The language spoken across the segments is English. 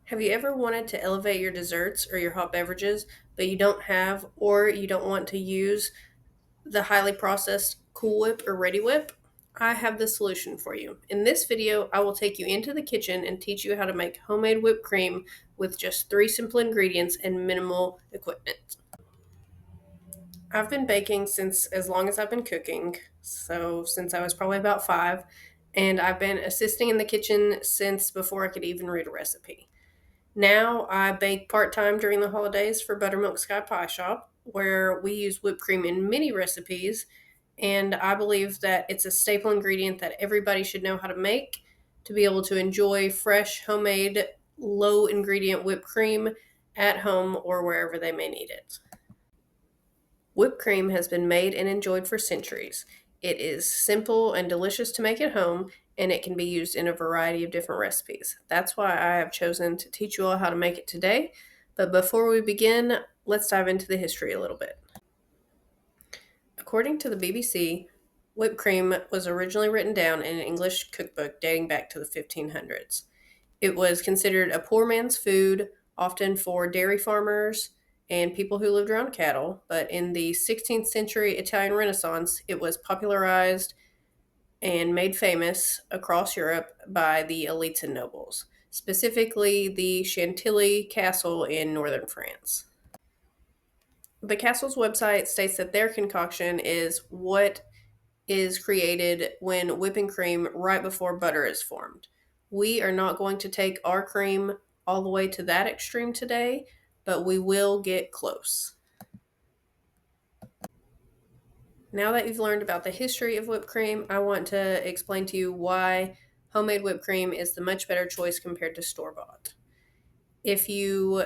Have you ever wanted to elevate your desserts or your hot beverages, but you don't have or you don't want to use the highly processed Cool Whip or Ready Whip? I have the solution for you. In this video, I will take you into the kitchen and teach you how to make homemade whipped cream with just three simple ingredients and minimal equipment. I've been baking since as long as I've been cooking, so since I was probably about 5, and I've been assisting in the kitchen since before I could even read a recipe. Now I bake part time during the holidays for Buttermilk Sky Pie Shop, where we use whipped cream in many recipes, and I believe that it's a staple ingredient that everybody should know how to make to be able to enjoy fresh, homemade, low ingredient whipped cream at home or wherever they may need it. Whipped cream has been made and enjoyed for centuries. It is simple and delicious to make at home, and it can be used in a variety of different recipes. That's why I have chosen to teach you all how to make it today. But before we begin, let's dive into the history a little bit. According to the BBC, whipped cream was originally written down in an English cookbook dating back to the 1500s. It was considered a poor man's food, often for dairy farmers and people who lived around cattle. But in the 16th century Italian Renaissance, it was popularized and made famous across Europe by the elites and nobles, specifically the Chantilly Castle in northern France. The castle's website states that their concoction is what is created when whipping cream right before butter is formed. We are not going to take our cream all the way to that extreme today, but we will get close. Now that you've learned about the history of whipped cream, I want to explain to you why homemade whipped cream is the much better choice compared to store bought. If you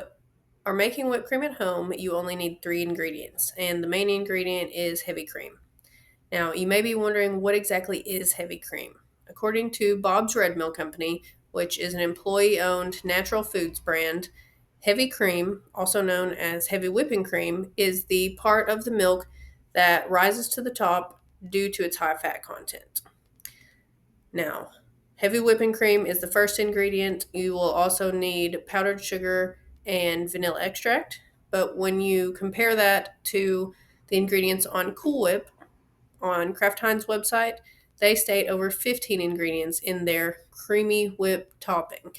are making whipped cream at home, you only need three ingredients, and the main ingredient is heavy cream. Now, you may be wondering what exactly is heavy cream. According to Bob's Red Mill Company, which is an employee owned natural foods brand, heavy cream, also known as heavy whipping cream, is the part of the milk that rises to the top due to its high fat content. Now, heavy whipping cream is the first ingredient. You will also need powdered sugar and vanilla extract. But when you compare that to the ingredients on Cool Whip, on Kraft Heinz website, they state over 15 ingredients in their creamy whip topping.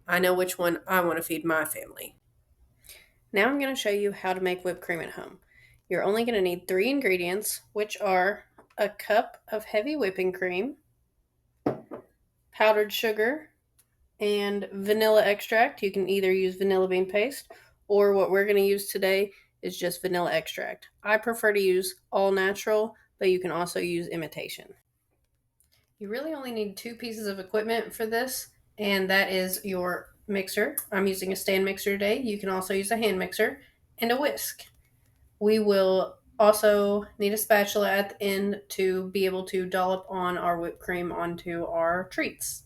I know which one I want to feed my family. Now I'm going to show you how to make whipped cream at home. You're only going to need three ingredients, which are a cup of heavy whipping cream, powdered sugar, and vanilla extract. You can either use vanilla bean paste, or what we're going to use today is just vanilla extract. I prefer to use all natural, but you can also use imitation. You really only need two pieces of equipment for this, and that is your mixer. I'm using a stand mixer today. You can also use a hand mixer and a whisk. We will also need a spatula at the end to be able to dollop on our whipped cream onto our treats.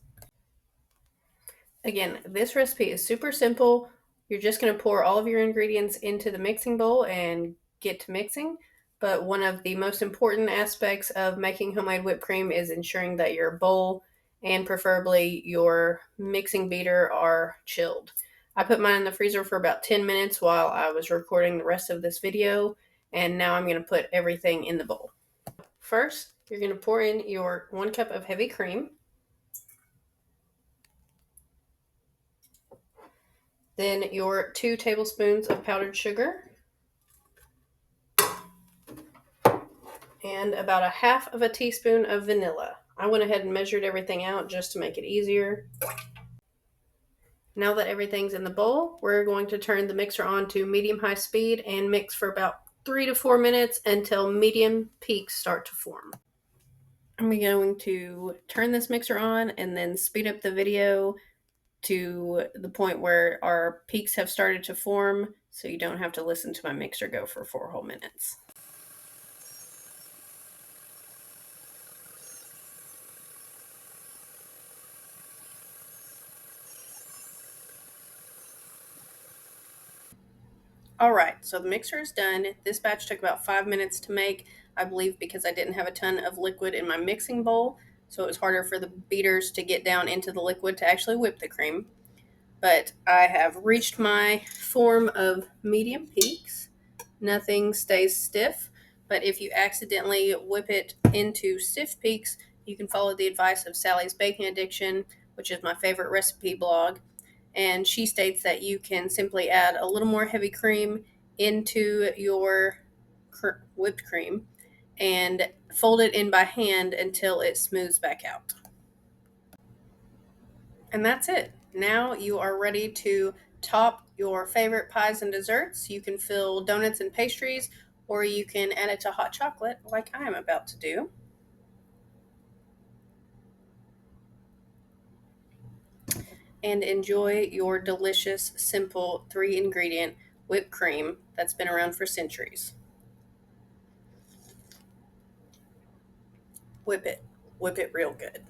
Again, this recipe is super simple. You're just going to pour all of your ingredients into the mixing bowl and get to mixing. But one of the most important aspects of making homemade whipped cream is ensuring that your bowl and preferably your mixing beater are chilled. I put mine in the freezer for about 10 minutes while I was recording the rest of this video, and now I'm going to put everything in the bowl. First, you're going to pour in your 1 cup of heavy cream. Then your 2 tablespoons of powdered sugar and about a half of a teaspoon of vanilla. I went ahead and measured everything out just to make it easier. Now that everything's in the bowl, we're going to turn the mixer on to medium-high speed and mix for about 3 to 4 minutes until medium peaks start to form. I'm going to turn this mixer on and then speed up the video to the point where our peaks have started to form, so you don't have to listen to my mixer go for 4 whole minutes. All right, so the mixer is done. This batch took about 5 minutes to make, I believe because I didn't have a ton of liquid in my mixing bowl, so it was harder for the beaters to get down into the liquid to actually whip the cream. but I have reached my form of medium peaks. Nothing stays stiff, but if you accidentally whip it into stiff peaks, you can follow the advice of Sally's Baking Addiction, which is my favorite recipe blog. And she states that you can simply add a little more heavy cream into your whipped cream and fold it in by hand until it smooths back out. And that's it. Now you are ready to top your favorite pies and desserts. You can fill donuts and pastries, or you can add it to hot chocolate like I am about to do. And enjoy your delicious, simple 3-ingredient whipped cream that's been around for centuries. Whip it. Whip it real good.